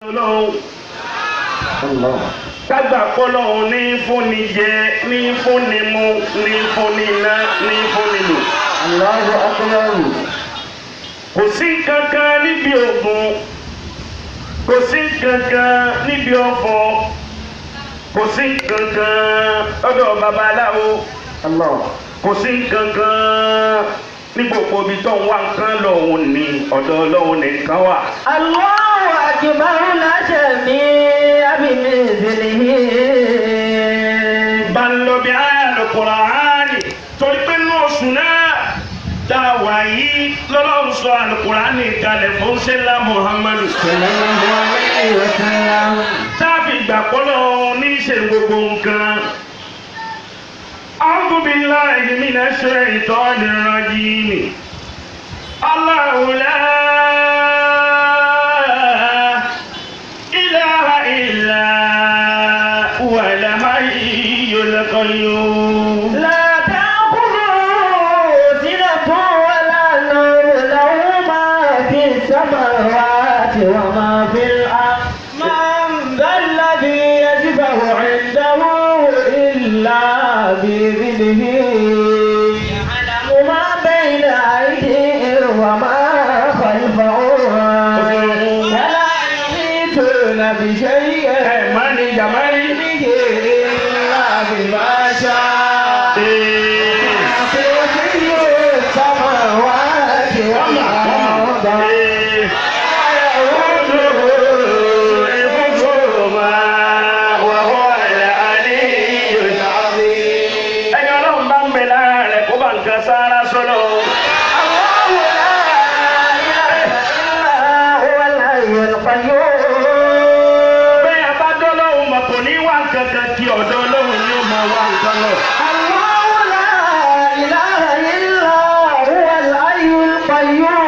Allah. Kágbà kọ́lọ́hún ní fúnni jẹ, ní fúnni mu, ní fúnni ná, ní fúnni lò. Allahu akbar. Kò sí kankan níbi ògùn, kò sí kankan níbi ọ̀fọ̀, kò sí kankan lọ́dọ̀ babaláwo. Allah. Kò sí kankan ní gbogbo ibi tó ń wá nǹkan lọ́hùn ní ọ̀dọ̀ Ọlọ́hun nìkan wà. Allahu akbar la shami'a bimithlihi. Bá ń lọ bí àyá Al-Qur'ani torí pé nínú oṣù náà tá a wà yìí lọ́lọ́run sọ Al-Qur'ani kalẹ̀ fún ṣẹlá Muhammadu. Sallallahu alayhi wa sallam. Tá a fi gbà pọ́lọ́ ní ṣe gbogbo nǹkan. A'udhu billahi minash shaitanir rajim. Allahu la ilaha illa huwal hayyul qayyum. La ta'khudhuhu sinatun wa la nawm, lahu ma fis samawati wa ma fil ard. Man dhalladhi yashfa'u 'indahu illa bi'idhnihi. Ya'lamu ma bayna aydihim wa ma khalfahum. Wa la yuhituna bi shay'in Mani jamani. illa bima sha'a. Kursiyyuhu as-samawati wal arda. Allahu la ilaha illa huwal hayyul qayyum. Allahu la ilaha illa huwal hayyul qayyum.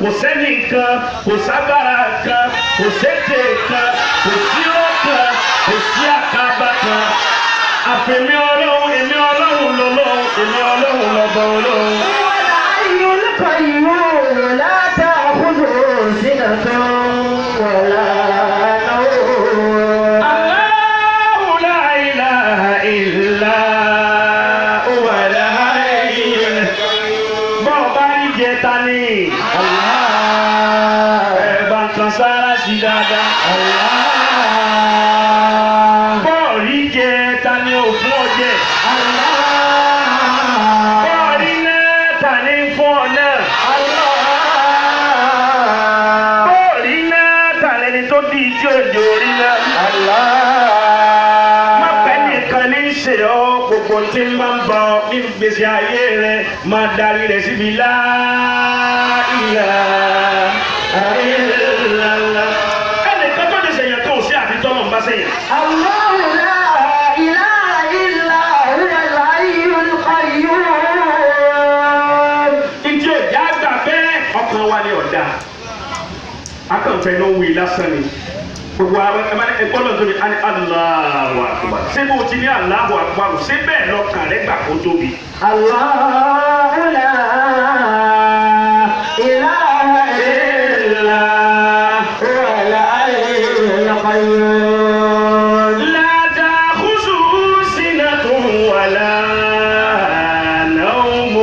Kò sẹ́nìkan, kò sábàrà kan, kò sẹ́tẹ̀ kan, kò sírọ́ kan, kò sí àkàbà kan. Àfẹ̀mí Ọlọ́run, èmi Ọlọ́run lọ́lọ́run, èmi Ọlọ́run lọ́bọ Ọlọ́run. Huwal hayyul qayyum la ta'khudhuhu sinatun wa la nawm. Allahu la ilaha illa huwal hayyul qayyum. Bọ́ọ̀ bá rí jẹ ta ni? Ẹ̀bà kan sára sí dáadáa. Bọ́ọ̀rí jẹ ta ni ò fún ọjẹ́. Bọ́ọ̀rí náà ta ni fún ọ náà. Bọ́ọ̀rí náà ta lẹni tó di ìdí òjò orí náà. Má pẹ́ nìkan ní ṣe ọ́ gbogbo tí ń bá ń bọ̀ ní gbèsè ayé rẹ̀ máa darí rẹ̀ síbi la ilaha illallah. Ẹnìkan tó lè ṣèyàn tó sí àfi tọ́lọ̀ ń bá ṣèyàn. Allahu la ilaha illa huwal hayyul qayyum. Ìdí òjá àgbà bẹ́ẹ̀ ọkàn wa ni ọ̀dà. Akọ̀ǹfẹ́ ló ń wí lásán ni. Gbogbo àwọn ẹgbọ́n náà tó ní Allahu Akbar. Ṣé bó ti ní Allahu Akbar? Ṣé bẹ́ẹ̀ lọ́kàn rẹ̀ gbà kó tóbi? Allahu la ilaha illa huwal hayyul qayyum. La ta'khuzuhu sinatun wala nawm.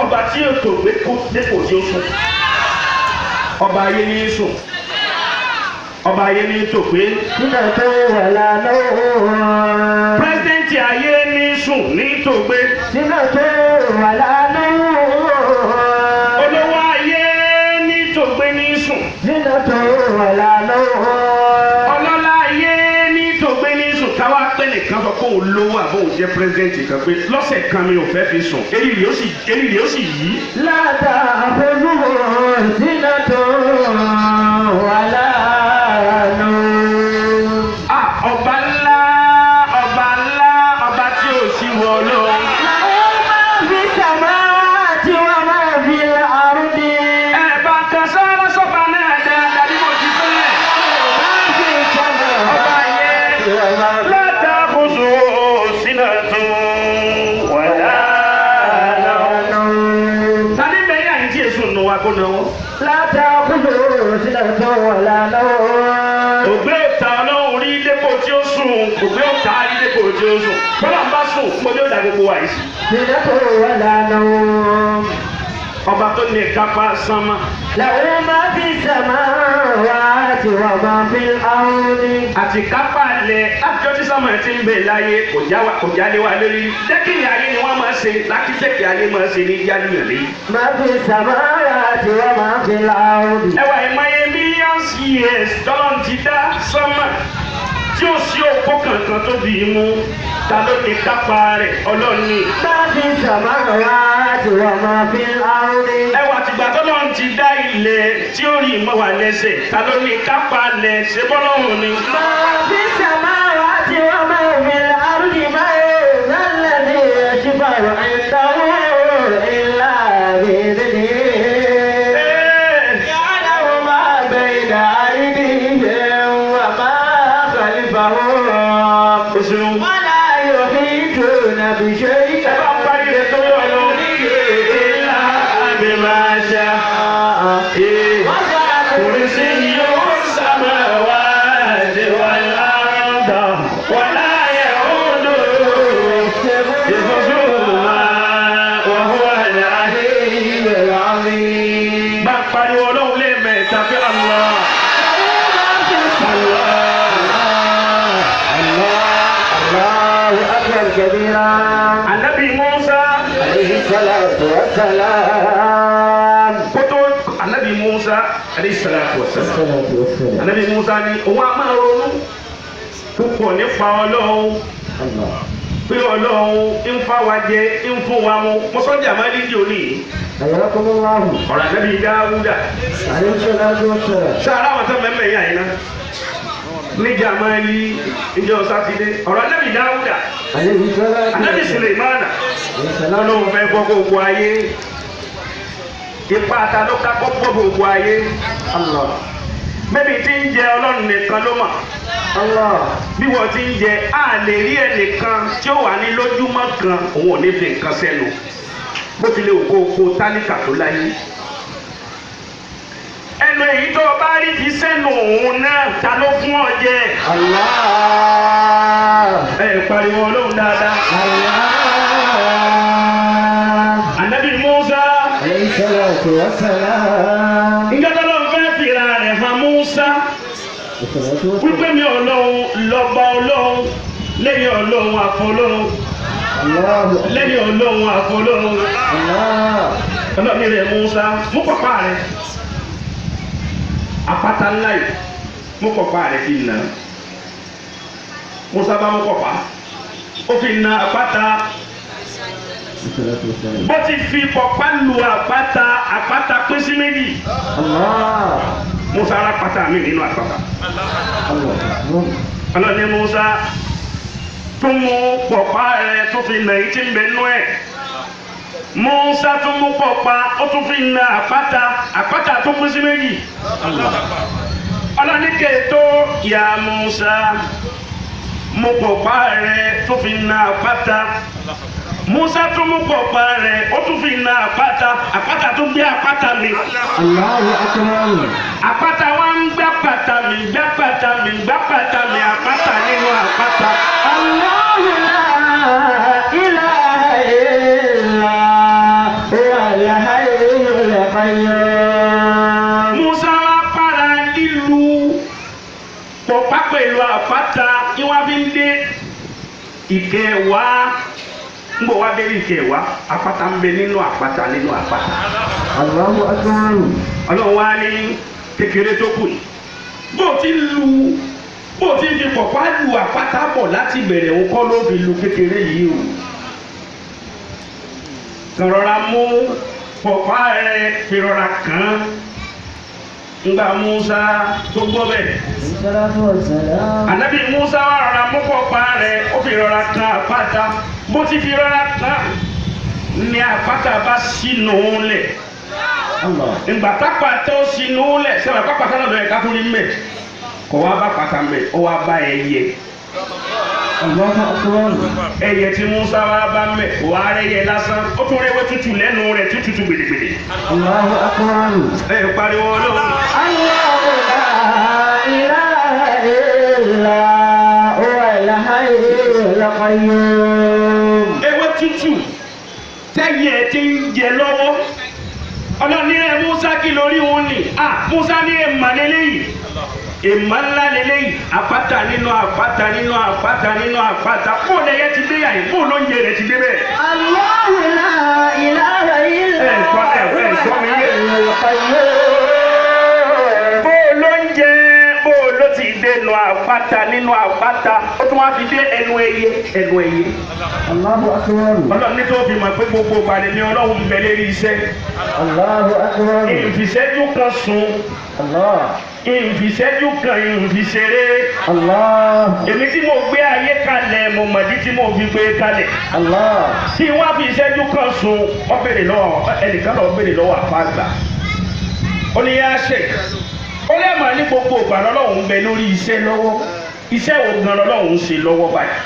Ọba tí yóò tó gbé kó dépò tí ó sùn. Ọba ayé ní í sùn. Ọba ayé ní í tò pé. Sinatun wa la nawm. Pírẹ́sidẹ́ǹtì ayé ní í sùn ní í tò gbé. Sinatun wa la nawm. Olówó ayé ní í tò gbé ní í sùn. Sinatun wa la nawm. Ọlọ́lá ayé ní í tò gbé ní í sùn. Káwá pé nìkan sọ pé òun lówó àbóhùn jẹ́ pírẹ́sidẹ́ǹtì kan pé lọ́sẹ̀ kan mi ò fẹ́ fi sùn. Erìrì ó sì yí. La ta'khudhuhu sinatun wa la nawm. Ọba ńlá, ọba tí ò sí wọ lóhùn. Lahu ma fis samawati wa ma fil ardi. Ẹ̀bà kan sára sọ́ba náà dáadáa bí mo ti fẹ́. Ma fis samawati Ọba yẹn wa ma fil la ta'khuzuhu sinatun wala kó náwó. látàkùnú sílẹ̀ tó wà lánàá. ògbé òta ọlọ́run rí dépò tí ó sùn ògbé òta rí dépò tí ó sùn bọ́lá ń bá sùn mo ní ó dà gbogbo wa yìí. sílẹ̀ tó wà lánàá. ọba tó ní kápá sánmà. làwọn máa fi sàmà wá àti wà máa fi áwùní. àti kápá lẹ lájọ́ tí sánmà ti ń bẹ láyé kò jálé wa lórí dẹ́kìnì ayé ni wọ́n máa ṣe lákìtẹ́kì ayé máa ṣe ní jálùyàn lé. máa fi sàmà wá àti wà máa fi áwùní. ẹwà ìmọye millions years tọ́lọ́n ti dá sánmà tí ó sí òpó kankan tó bí i mú ta ló ní kápá rẹ̀ ọlọ́ọ̀ni. máa fi sàmà wá àti wà máa fi áwùní. ẹwà tìgbà tọ́lọ́n ti dá ilẹ̀ tí ó rí mọ́ wà lẹ́sẹ̀ ta ló ní kápá lẹ̀ ṣe bọ́lọ́hùn ni. máa fi sàmà wá àti wà máa fi áwùní máa ń lẹ́ni ẹ̀ṣibà wà ìdáwó ìlà ìdílé. ولا يحيطون بشيء إلا بما شاء وسع كرسيه السماوات والأرض ولا يئوده حفظهما وهو العلي العظيم. بقى ولو لم يتقي الله كبيرا. النبي موسى عليه الصلاة والسلام. كتب النبي موسى عليه الصلاة والسلام. النبي موسى ni òun a máa ronú púpọ̀ nípa Ọlọ́run pé Ọlọ́run ń fa wa jẹ ń fún wa mu mọ́sọ́jà máa ń dídì òní. ọ̀rọ̀ ànábì Dáúdà. sáárá àwọn tó mẹ́mẹ́ yà yín náà níjà máa ń yí ìjọ sátidé ọ̀rọ̀ ànábì Dáúdà. Ànábì Sùlèmánà Ọlọ́run fẹ́ gbọ́ gbogbo ayé ipa ta ló ká gbọ́ gbogbo ayé bẹ́ẹ̀ni tí ń jẹ Ọlọ́run nìkan ló mọ̀ bí wọ́n ti ń jẹ á lè rí ẹnìkan tí ó wà ní lójúmọ́ kan òun ò ní fi nǹkan sẹ́nu bó tilẹ̀ òkú oko tálíkà tó láyé ẹnu èyí tó o bá rí fi sẹ́nu òun náà ta ló fún ọ jẹ. ẹ pariwo Ọlọ́run dáadáa. Ànábì Mùsá. ìjọba ló ń fẹ́ fìlà rẹ̀ hàn Mùsá. wípé mi Ọlọ́run lọ́ba Ọlọ́run lẹ́yìn Ọlọ́run àfọlọ́run lẹ́yìn Ọlọ́run àfọlọ́run. ọlọ́run rẹ̀ Mùsá mú pàpà rẹ̀. Àpáta ńlá yìí mú pọ̀pá rẹ̀ fi nà. Mùsá bá mú pọ̀pá ó fi nà àpáta. bó ti fi pọ̀pá lu àpáta àpáta pín sí méjì. Mùsá ara pátá mi nínú àpáta. ọlọ́ni Mùsá tún mú pọ̀pá rẹ̀ tó fi nà yìí tí ń bẹ nú ẹ̀. Mùsá tún mú pọ̀pá ó tún fi na àpáta tó pín sí méjì. ọlọ́ni kèétó ya Mùsá mú pọ̀pá rẹ̀ tó fi na àpáta. Mùsá tún mú pọ̀pá rẹ̀ ó tún fi na àpáta tó gbé àpáta mi. àpáta wa ń gbá pàtà mi àpáta nínú àpáta. Mùsá wá para lílu pọ̀pá pẹ̀lú àpáta kí wọ́n fi ń dé ìkẹwàá ń bọ̀ wá dé ìkẹwàá àpáta ń bẹ nínú àpáta. Ọlọ́run wá ní kékeré tó kù yìí bó ti fi pọ̀pá lu àpáta bọ̀ láti bẹ̀rẹ̀ òun kọ́ ló fi lu kékeré yìí o. Rọra mú pọ̀pá rẹ̀ fi rọra kàn ngba Mùsá tó gbọ́ bẹ́ẹ̀. Ànábì Mùsá wà rọra mú pọ̀pá rẹ̀ ó fi rọra kàn àpáta bó ti fi rọra kàn ní àpáta bá sínú lẹ̀. Ìgbà tápàtà ó sínú lẹ̀ sẹ́wọ̀n pápátá náà lọ́yẹ̀ ká fún ní mẹ́ kọ̀ wá bá pàtà mẹ́ ó wá bá ẹyẹ. ẹyẹ tí Musa wá bá mẹ wà á rẹ yẹ lásán ó tún rẹwé tútù lẹ́nu rẹ̀ tútù gbèdégbèdé. ẹ pariwo Ọlọ́run. ewé tútù tẹ́yẹ tí ń jẹ lọ́wọ́ ọlọ́ni rẹ̀ Musa kí lórí wọn ni Musa ní èèmà lélẹ́yìí èèmà ńlá lélẹ́yìí àpáta nínú àpáta nínú àpáta nínú àpáta kó lẹ́yẹ ti dé yàyí kó ló ń jẹ rẹ̀ ti dé bẹ́ẹ̀. Allahu la ilaha illa bó ló ń jẹ bó ló ti dé nu àpáta nínú àpáta ó tún wá fi dé ẹnu ẹyẹ. Allahu akbar. Ọlọ́run ní tó fi mọ̀ pé gbogbo ìpàdé ni Ọlọ́run ń bẹ lérí iṣẹ́. Allahu akbar. ìfìṣẹ́jú kan sùn. Allah. ìfìṣẹ́jú kan ìfìṣeré. Allah. èmi tí mo gbé ayé kalẹ̀ mo mọ̀dí tí mo fi gbé kalẹ̀. Allah. tí wọ́n á fi ìṣẹ́jú kan sùn ó béèrè lọ́wọ́ ẹnìkan lọ́wọ́ béèrè lọ́wọ́ àfáàgbà. ó ní yá ṣe ó lẹ́mọ̀ ní gbogbo ìgbà lọ́lọ́run ń bẹ lórí iṣẹ́ lọ́wọ́ iṣẹ́ wo gan lọ́lọ́run ń ṣe lọ́wọ́ báyìí.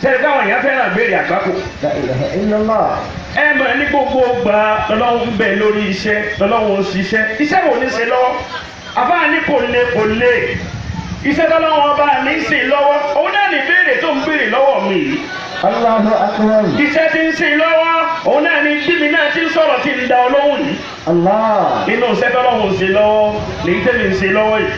sẹ́ni káwọn èèyàn fẹ́ràn béèrè àgbákò. La ilaha illallah. ẹ mọ̀ ní gbogbo ìgbà lọ́lọ́run ń bẹ lórí iṣẹ́ lọ́lọ́run ń ṣiṣẹ́ iṣẹ́ wo ní ṣe lọ́wọ́ àfáàní kò le iṣẹ́ tọ́lọ́wọ́ ọba mi ń ṣe lọ́wọ́ òun náà ní béèrè tó ń béèrè lọ́wọ́ mi yìí. Allahu akbar. iṣẹ́ tí ń ṣe lọ́wọ́ òun náà ní bíbí náà ti ń sọ̀rọ̀ tí ń da ọlọ́run yìí. Allah. nínú iṣẹ́ tọ́lọ́run ń ṣe lọ́wọ́ lèyí tẹ́mi ń ṣe lọ́wọ́ yìí.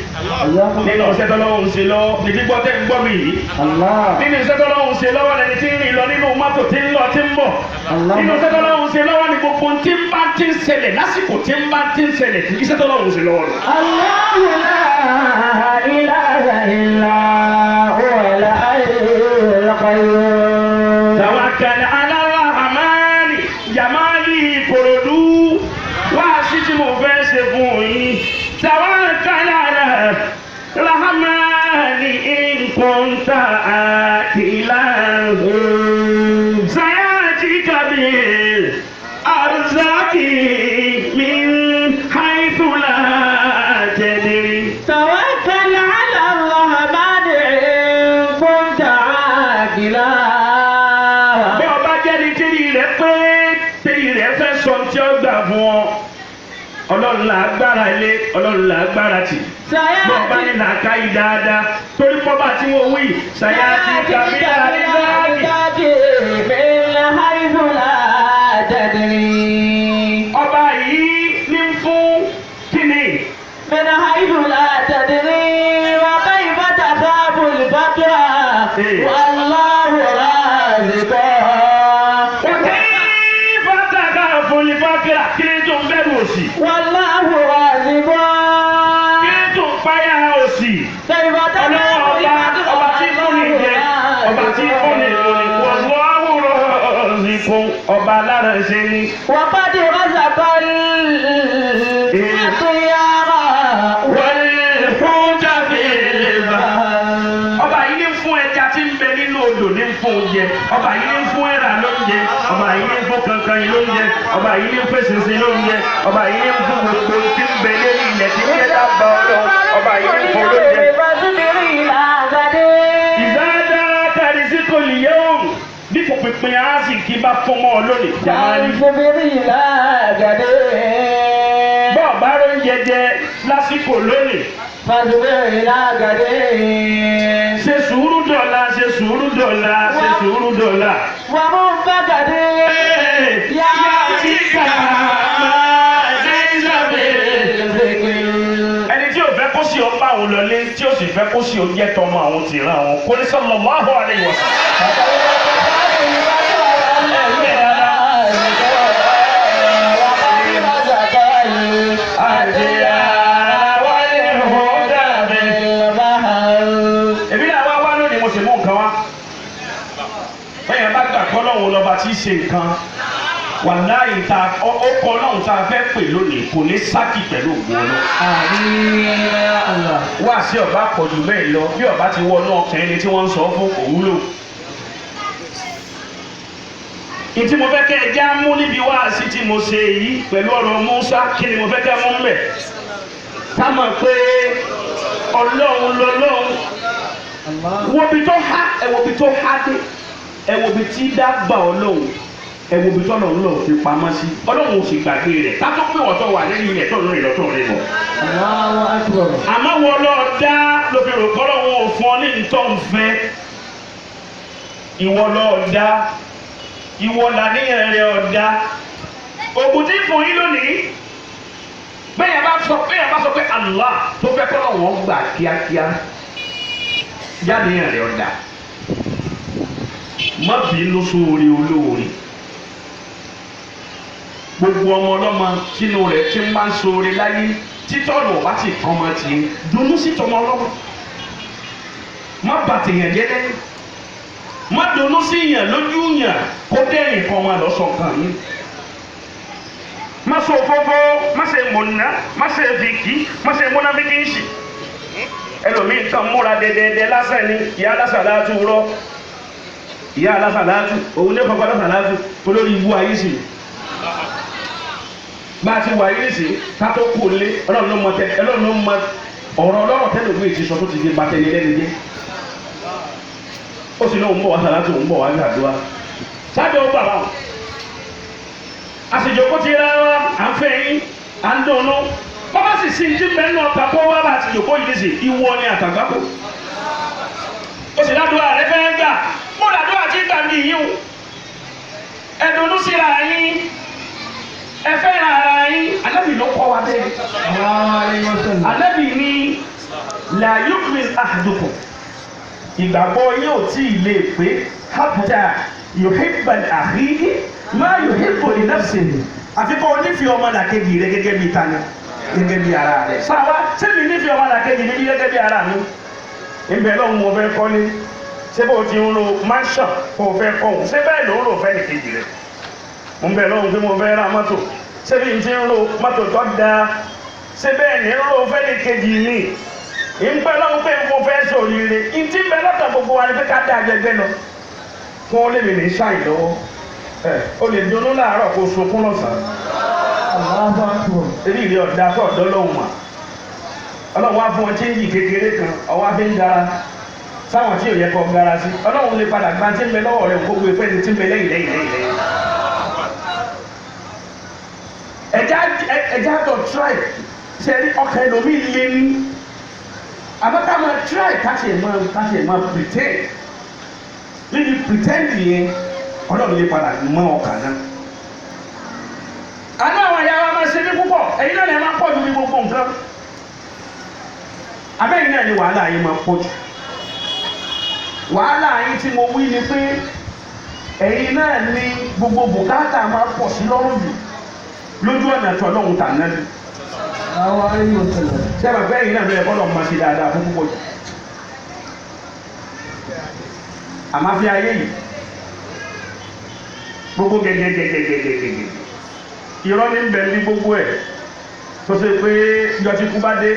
nínú iṣẹ́ tọ́lọ́run ń ṣe lọ́wọ́ ní gbígbọ́ tẹ́ ń gbọ́ mi yìí. Allah. nínú iṣẹ́ tọ́lọ́run ń ṣe lọ́wọ́ lẹni tí ń rìn lọ nínú mọ́tò tí ń lọ tí ń bọ̀. nínú iṣẹ́ tọ́lọ́run ń ṣe lọ́wọ́ ni gbogbo tí ń bá ti ń ṣẹlẹ̀ lásìkò tí ń bá ti ń ṣẹlẹ̀ iṣẹ́ tọ́lọ́run ń ṣe lọ́wọ́ rẹ̀. Allahu la ilaha illa huwal hayyul qayyum. Tawakkal ala Rahmani Jamali Korodu wá sí tí mo fẹ́ ṣe fún yín. Tawakkal ala Rahmani in kunta aqilan. Sayatika bil arzaqi min haythu la tadri. Tawakkal ala Rahmani in kunta aqilan. Bọ́ ọba jẹ́ni tíri rẹ̀ pé tíri rẹ̀ fẹ́ sọ tí ó gbà fún ọ. Ọlọ́run là agbára ilé Ọlọ́run là agbára tì. Bọ́ ọba ní làákà yìí dáadáa torí pọ́bà tí wọ́n wí ṣàyà ti kàbí àrídáàgì. Ọba yìí ní fún kíni. من حيث لا تدري وكيف تخاف الفقر والله رازقها. وكيف تخاف الفقر kí ni tó ń bẹ̀rù òṣì. والله رازقها. kí ni tó ń páyà òṣì. كيف تخاف الفقر ọba tí fúnni jẹ ọba tí fúnni lórí wallahu razikun ọba alára ṣe ni. وقد رزق الأطيار والحوت في البحر. ọba yìí ní fún ẹja tí ń bẹ nínú odò ní fún oúnjẹ ọba yìí ní fún ẹ̀rà lóúnjẹ ọba yìí ní fún kankan yìí lóúnjẹ ọba yìí ní fún èsìsì lóúnjẹ ọba yìí ní fún gbogbo tí ń bẹ lórí ilẹ̀ tí ń jẹ́ dábàá ọlọ́run ọba yìí ní fún lóúnjẹ. ìzáàdá tàbí sí kò lè yẹ òun bí kò pínpín aásì kí bá fún mọ́ ọ lónìí. bọ́ọ̀ bá ló ń jẹjẹ lásìkò lónìí. ṣe sùúrù dọ̀la ṣe sùúrù dọ̀la ṣe sùúrù dọ̀la. yá ti kà máa dé ìsàbẹ̀. ẹni tí ò fẹ́ kó sí ọba àwọn lọlé tí ó sì fẹ́ kó sí oúnjẹ tọmọ àwọn tìran àwọn kó ní sallallahu alaihi wasallam. Ọlọ́run lọ́ba tí í ṣe nǹkan wàláhì ta ọkọ̀ Ọlọ́run tá a fẹ́ pè lónìí kò ní sákì pẹ̀lú ògùn Ọlọ́run. wá sí ọba àpọ̀jù bẹ́ẹ̀ lọ bí ọba ti wọnú ọkàn ẹni tí wọ́n ń sọ fún kò wúlò. ìtí mo fẹ́ kẹ́ ẹ já mú níbi wáàsí tí mo ṣe yìí pẹ̀lú ọ̀rọ̀ Musa kí ni mo fẹ́ kẹ́ mú mbẹ̀. ká mọ̀ pé Ọlọ́run lọ́lọ́run wo bi tó há ẹ wo bi tó há dé ẹ wo bi tí dábà Ọlọ́run ẹ wo bi tó Ọlọ́run lọ fi pamọ́ sí Ọlọ́run ò sì gbàgbé rẹ̀ ká tó pé ọ̀tọ̀ wà lẹ́yìn ilẹ̀ tó ń rìn lọ́tọ̀ rìn lọ. àmọ́ wọ́n lọ dá lóbi rò kọ́ lọ́wọ́ òfin ọ ní ntọ́nfẹ́ ìwọ lọ dá ìwọ làníyàn rẹ ọ̀dá ògùn tí fún yín lónìí bẹ́ẹ̀ bá sọ pé Allah tó fẹ́ kọ́ lọ́wọ́ gbà kíákíá jáde yàn rẹ ọ̀dá má bínú sóore olóore gbogbo ọmọ ọlọ́mọ tínú rẹ̀ tí ń bá ń sóore láyé títọ́nù ọ̀bá ti kàn máa ti dunú sí tọmọ ọlọ́mọ má bàtìyàn jẹ́ lẹ́yìn má dunú sí yàn lójú yàn kó dẹ́rìn kan máa lọ sọ̀kan yín má sọ fọ́fọ́ má ṣe mọ̀nà má ṣe fìkì má ṣe múná bí kí n ṣì ẹlòmíì kan múra dẹdẹdẹ lásán ni ìyá alásàlátù rọ ìyá alásàlátù òun ní pàpà alásàlátù olórí ibú ayé sì bá a ti wà ayé sì ká tó kú lé ọlọ́run ló mọ ọ̀rọ̀ ọlọ́rọ̀ tẹ́lẹ̀ ògbé ti sọ tó ti di bàtẹ́ni lẹ́nu jẹ́ ó sì náà ń bọ̀ wá sàlátù ń bọ̀ wá ní àdúrà sábẹ́ ó bàbá wọn àṣejòkó ti rá wa à ń fẹ́ yín à ń dùnnú bọ́bá sì sí ní bẹ́ẹ̀ náà papọ̀ wá bá àṣejòkó yìí lè ìwọ ni àtàgbákò ó sì ládùúgbò rẹ fẹ́ gbà mo ládùúgbò àti gbà mí yín o ẹ̀dùnnú síra yín ẹ̀fẹ́ ara yín Ànábì ló kọ́ wa bẹ́ẹ̀ Ànábì ní la yu'min ahadukum ìgbàgbọ́ yóò tí ì lè pé hatta yuhibba li akhihi ma yuhibbu li nafsihi àfi kó nífẹ̀ẹ́ ọmọ làkejì rẹ gẹ́gẹ́ bí tani gẹ́gẹ́ bí ara rẹ sáwa sẹ́mi nífẹ̀ẹ́ ọmọ làkejì mi gẹ́gẹ́ bí ara mi ìbẹ̀ lọ́hùn mo fẹ́ kọ́lé ṣé bó ti ń lo mansion kó o fẹ́ kọ́ òun ṣé bẹ́ẹ̀ ló ń lò fẹ́ nìkejì rẹ mo bẹ̀ lọ́hùn pé mo fẹ́ ra mọ́tò ṣé bí n ti ń lo mọ́tò tó dáa ṣé bẹ́ẹ̀ ní ń lo fẹ́ nìkejì mi ìpẹ́ lọ́hùn pé mo fẹ́ sòrire ìtì bẹ́ẹ̀ lọ́tọ̀ gbogbo wa ni pé ká dá àjẹgbẹ́ lọ kó o lè mi ní ṣáì lọ́wọ́ o lè dunú láàárọ̀ kó o sunkún lọ́sàn-án èyí ìrì ọ̀dà tó ọ̀dọ́ lọ́hùn mà ọlọ́run wá fún ọ chéńjì kékeré kan ọwọ́ á fi ń gara sáwọn tí ò yẹ kó gara sí ọlọ́run lè padà gba tí ń bẹ lọ́wọ́ rẹ̀ gbogbo ìpẹ́ ni tí ń bẹ lẹ́yìn ẹja tó try ṣe rí ọkàn ẹlòmíì lé ní àmọ́ ká máa try káṣí ẹ̀ máa pretend níbi pretend yẹn ọlọ́run lè padà mọ ọkàn náà. àná àwọn ìyá wa máa ṣe ní púpọ̀ ẹ̀yin náà lè máa pọ̀ ju ní gbogbo nǹkan abẹ́yìn náà ni wàhálà yín máa pọ̀ jù wàhálà yín tí mo wí ni pé ẹ̀yin náà ni gbogbo bùkátà máa pọ̀ sí lọ́rùn jù lójú ọ̀nà tó ọlọ́run tà náà ni. ṣé bàbá ẹ̀yin náà bẹ̀rẹ̀ bọ́lọ̀ máa ṣe dáadáa fún púpọ̀ jù àmọ́ fi ayé yìí gbogbo gẹ́gẹ́gẹ́gẹ́gẹ́gẹ́gẹ́ irọ́ ní bẹ̀ ní gbogbo ẹ̀ tó ṣe pé ìjọ tí kú bá dé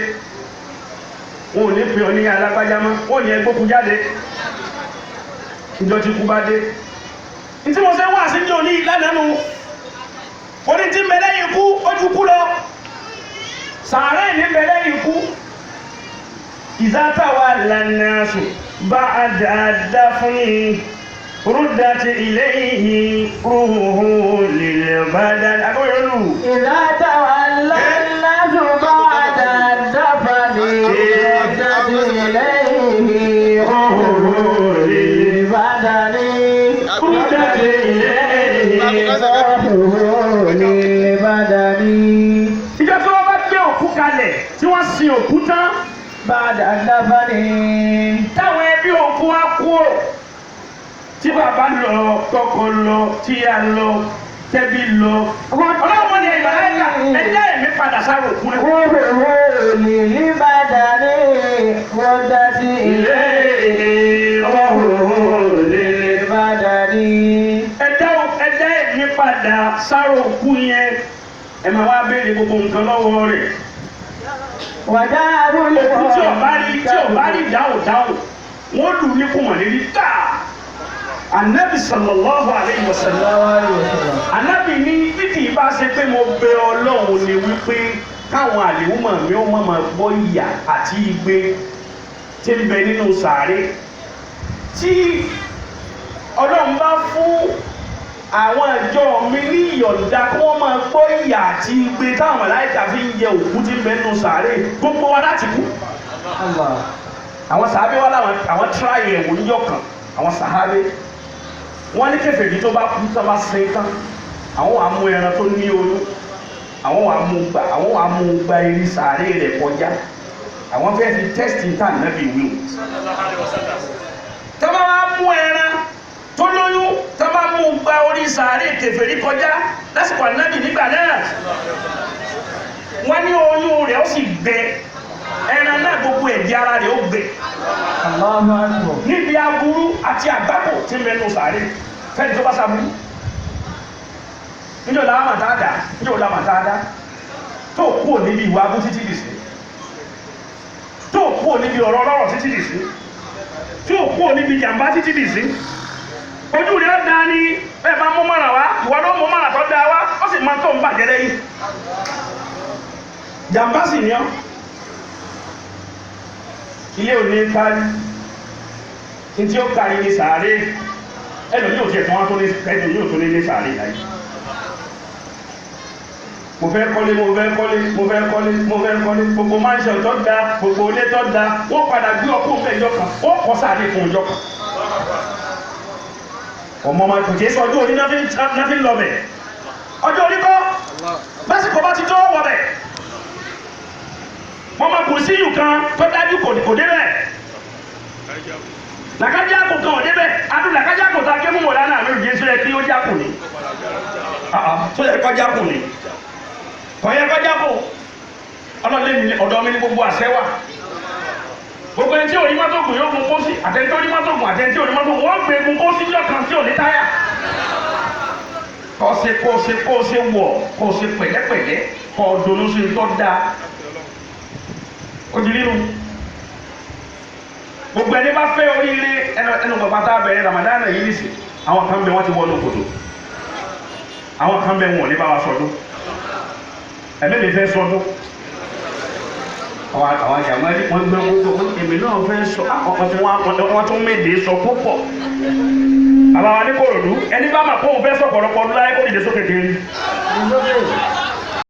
wọn ò ní pè ọ ní alágbájá mọ́ wọn ò ní ẹgbókun jáde ìjọ tí kú bá dé ní tí mo ṣe wá sí ní òní lánàánu oní tí mẹ́lẹ́ yìí kú ojú kú lọ sàárẹ̀ ní mẹ́lẹ́ yìí kú ìzátàwà lánàásù bá àdáadá fún yìí ردت إليه روحه للبدن أقول إذا تولى الناس بعد الدفن ردت إليه روحه للبدن ردت إليه روحه للبدن ìjọ tí wọ́n bá gbé òkú kalẹ̀ tí wọ́n sin òkú tán بعد الدفن táwọn ẹbí òkú á kú tí bàbá lọ tọkọ lọ tíya lọ tẹbí lọ ọlọ́wọ́ ni ìbàdàn ẹjẹ́ ẹ̀mí padà sáré òkú rẹ̀. روحه للبدن ردت إليه روحه للبدن ẹjẹ́ ẹ̀mí padà sáré òkú yẹn ẹ máa wá béèrè gbogbo nǹkan lọ́wọ́ rẹ̀. ودار òkú tí ò bá rí dáhùn wọ́n lù ní kùmọ̀ lérí táà. Anabi sallallahu alayhi wa sallam. Anabi ní bíkì bá ṣe pé mo bẹ Ọlọ́run ni wípé káwọn àlèhùnmọ̀ mi ó máa gbọ́ ìyà àti igbe tí ń bẹ nínú sàárè tí Ọlọ́run bá fún àwọn ìjọ mi ní ìyọ̀ǹda kí wọ́n máa gbọ́ ìyà àti igbe táwọn màláíkà fi ń yẹ òkú tí ń bẹ nínú sàárè gbogbo wa láti kú. àwọn sàábé wà láwọn àwọn tíráyè ẹ̀wò níjọ́ kan àwọn sàábé wọ́n ní kèfèrí tó bá kú tó bá sin tán àwọn wà mú ẹran tó ní oyún àwọn wà mú gba eré sàárè rẹ̀ kọjá àwọn fẹ́ẹ́ fi tẹ́sítì tán nábì wíwò. tó bá wá mú ẹran tó lóyún tó bá mú gba orí sàárè kèfèrí kọjá lásìkò ànábì nígbà náà wọ́n ní oyún rẹ̀ ó sì gbẹ ẹran náà gbogbo ẹ̀dí ara rẹ̀ ó gbẹ níbi aburú àti àgbákò tí ń bẹnu sàárè fẹ́ni tó bá sàbúrú níjọ́ làwọn màtáàdá níjọ́ làwọn màtáàdá tó kúrò níbi ìwà abú títí dì sí tó kúrò níbi ọ̀rọ̀ ọlọ́rọ̀ títí dì sí tó kúrò níbi jàmbá títí dì sí ojú rẹ̀ ó dá ní bẹ́ẹ̀ bá mú mọ́ràn wá ìwọ ló mú mọ́ràn tó dá wá ó sì máa tó ń bàjẹ́ lẹ́yìn jàmbá sì ní ọ́ ilé ò ní kárí tí ó kárí ní sàárè ẹnu yóò tiẹ̀ tó wá tó ní ẹnu yóò tó ní sàárè láyé mo fẹ́ kọ́lé gbogbo mansion tó da gbogbo ilé tó da wọ́n padà gbé ọkọ̀ òfin ìjọ kan wọ́n kọ́ sàárè fún ìjọ kan ọmọ ọmọ kò jẹ́ sọ ọjọ́ orí náà fi ń lọ bẹ̀ ọjọ́ orí kọ́ lásìkò bá ti tó wọ bẹ̀ wọ́n máa kò sí ìlú kan tó dájú kò débẹ̀ làkájá kò kan ò débẹ̀ adùn làkájá kò ta kémú wọ̀ lánàá lórí jésù rẹ̀ kí ó jákùn ní tó yẹ kọ́ jákùn ní kọ́ yẹ kọ́ jákùn ọlọ́lẹ́mi ọ̀dọ́ mi ní gbogbo àṣẹ wà gbogbo ẹni tí ò ní mọ́tò gùn yóò gun kóòsì àtẹni tí ò ní mọ́tò gùn àtẹni tí ò ní mọ́tò gùn wọ́n gbé gun kóòsì jọ kan tí ò ní táyà kọ́ọ̀ṣe wọ̀ kọ́ọ̀ṣe pẹ̀lẹ́pẹ̀lẹ́ kọ́ọ̀dùnú sí tó dáa ó di nínú gbogbo ẹni bá fẹ́ oríire ẹnu gbogbo àtà bẹ̀rẹ̀ Ramadan yìí nìsí àwọn kan bẹ wọ́n ti wọnú kòtò àwọn kan bẹ wọn ní bá wa sọdún ẹ̀mí mi fẹ́ sọdún àwọn àjàmọ́lé wọ́n gbé gbogbo èmi náà fẹ́ sọ ọkọ̀ tí wọ́n tún méde sọ púpọ̀ àbáwá ní Kòròdú ẹni bá mà kó òun fẹ́ sọ pọ̀lọpọ̀ ọdún láyé kó dìde sókè kiri